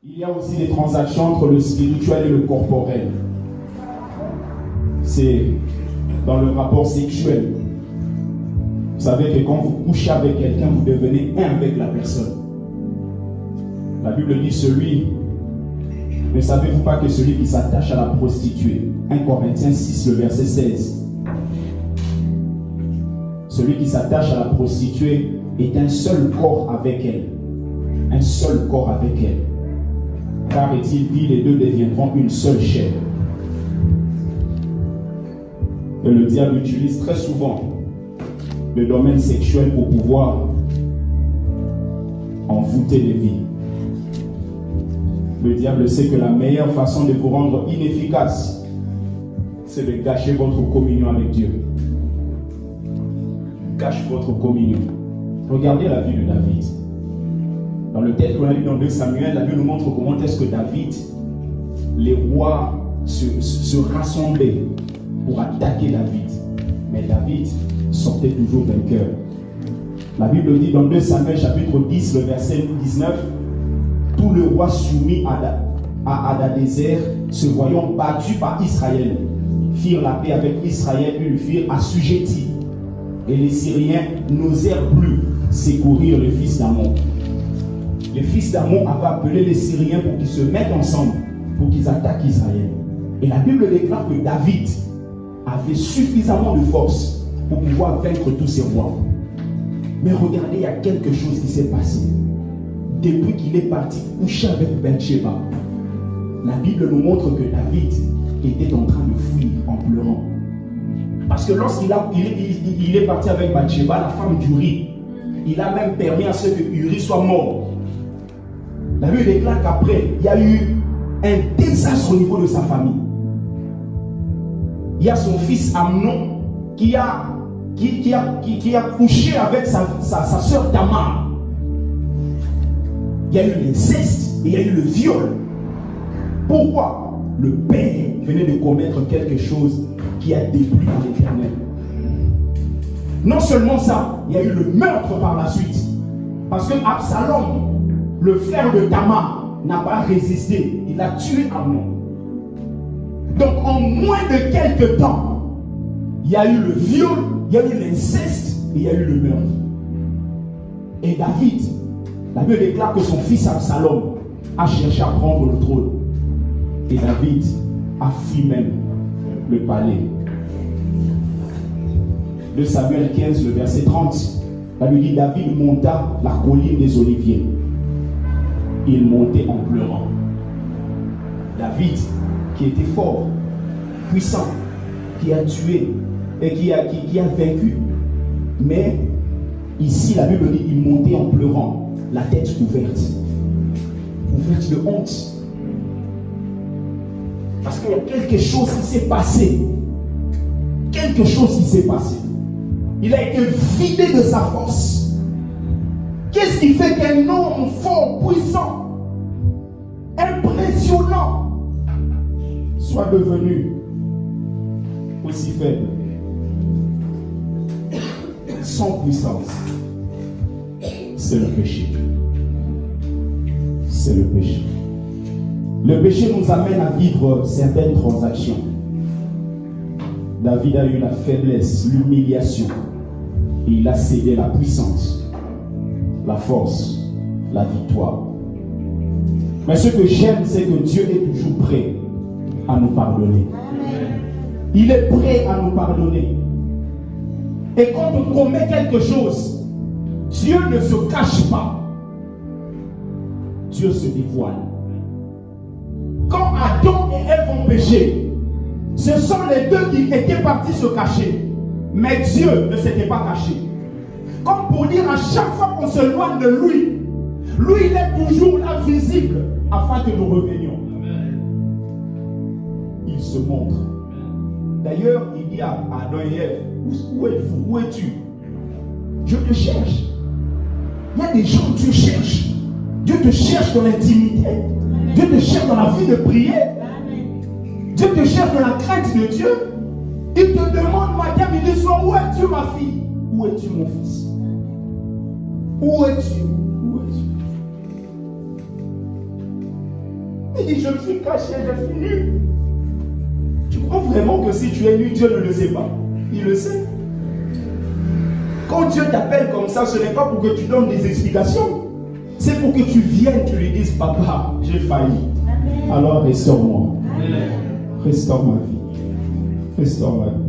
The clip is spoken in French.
Il y a aussi des transactions entre le spirituel et le corporel. C'est dans le rapport sexuel. Vous savez que quand vous couchez avec quelqu'un, vous devenez un avec la personne. La Bible dit ne savez-vous pas que celui qui s'attache à la prostituée, 1 Corinthiens 6, le verset 16, celui qui s'attache à la prostituée est un seul corps avec elle. Un seul corps avec elle. Car est-il dit, les deux deviendront une seule chair. Et le diable utilise très souvent le domaine sexuel pour pouvoir envoûter les vies. Le diable sait que la meilleure façon de vous rendre inefficace, c'est de gâcher votre communion avec Dieu. Gâche votre communion. Regardez la vie de David. Dans le texte qu'on a lu dans 2 Samuel, la Bible nous montre comment est-ce que David, les rois se rassemblaient pour attaquer David. Mais David sortait toujours vainqueur. La Bible dit dans 2 Samuel chapitre 10, le verset 19, tous les rois soumis à Hadadézer, se voyant battus par Israël, firent la paix avec Israël et le firent assujettis. Et les Syriens n'osèrent plus secourir le fils d'Amon. Les fils d'Amon avaient appelé les Syriens pour qu'ils se mettent ensemble, pour qu'ils attaquent Israël. Et la Bible déclare que David avait suffisamment de force pour pouvoir vaincre tous ces rois. Mais regardez, il y a quelque chose qui s'est passé. Depuis qu'il est parti coucher avec Bathsheba, la Bible nous montre que David était en train de fuir en pleurant. Parce que lorsqu'il est parti avec Bathsheba, la femme d'Uri, il a même permis à ce que Uri soit mort. La Bible déclare qu'après, il y a eu un désastre au niveau de sa famille. Il y a son fils Amnon qui a couché avec sa soeur Tamar. Il y a eu l'inceste et il y a eu le viol. Pourquoi? Le père venait de commettre quelque chose qui a déplu l'Éternel. Non seulement ça, il y a eu le meurtre par la suite. Parce que Absalom, le frère de Tamar, n'a pas résisté. Il a tué Amnon. Donc en moins de quelques temps, il y a eu le viol, il y a eu l'inceste et il y a eu le meurtre. Et David, la Bible déclare que son fils Absalom a cherché à prendre le trône. Et David a fui même le palais. 2 Samuel 15, le verset 30, la Bible dit, David monta la colline des Oliviers. Il montait en pleurant. David, qui était fort, puissant, qui a tué et qui a vaincu. Mais ici, la Bible dit, il montait en pleurant, la tête couverte de honte. Parce qu'il y a quelque chose qui s'est passé. Quelque chose qui s'est passé. Il a été vidé de sa force. Qu'est-ce qui fait qu'un homme fort, puissant, impressionnant, soit devenu aussi faible, sans puissance? C'est le péché. C'est le péché. Le péché nous amène à vivre certaines transactions. David a eu la faiblesse, l'humiliation, et il a cédé la puissance, la force, la victoire. Mais ce que j'aime, c'est que Dieu est toujours prêt à nous pardonner. Il est prêt à nous pardonner. Et quand on commet quelque chose, Dieu ne se cache pas. Dieu se dévoile. Quand Adam et Ève ont péché, ce sont les deux qui étaient partis se cacher. Mais Dieu ne s'était pas caché. Comme pour dire, à chaque fois qu'on se loigne de lui, lui il est toujours là visible afin que nous revenions. Il se montre. D'ailleurs, il dit à Adam et Ève, où êtes-vous? Où es-tu? Je te cherche. Il y a des gens que Dieu cherche. Dieu te cherche dans l'intimité. Dieu te cherche dans la vie de prière. Dieu te cherche dans la crainte de Dieu. Il te demande, madame, il dit, où es-tu ma fille? Où es-tu mon fils? Où es-tu? Où es-tu? Il dit, je me suis caché, je suis nu. Tu crois vraiment que si tu es nu, Dieu ne le sait pas? Il le sait. Quand Dieu t'appelle comme ça, ce n'est pas pour que tu donnes des explications. C'est pour que tu viennes, tu lui dises, papa, j'ai failli. Amen. Alors restaure-moi. Restaure ma vie. Restaure ma vie.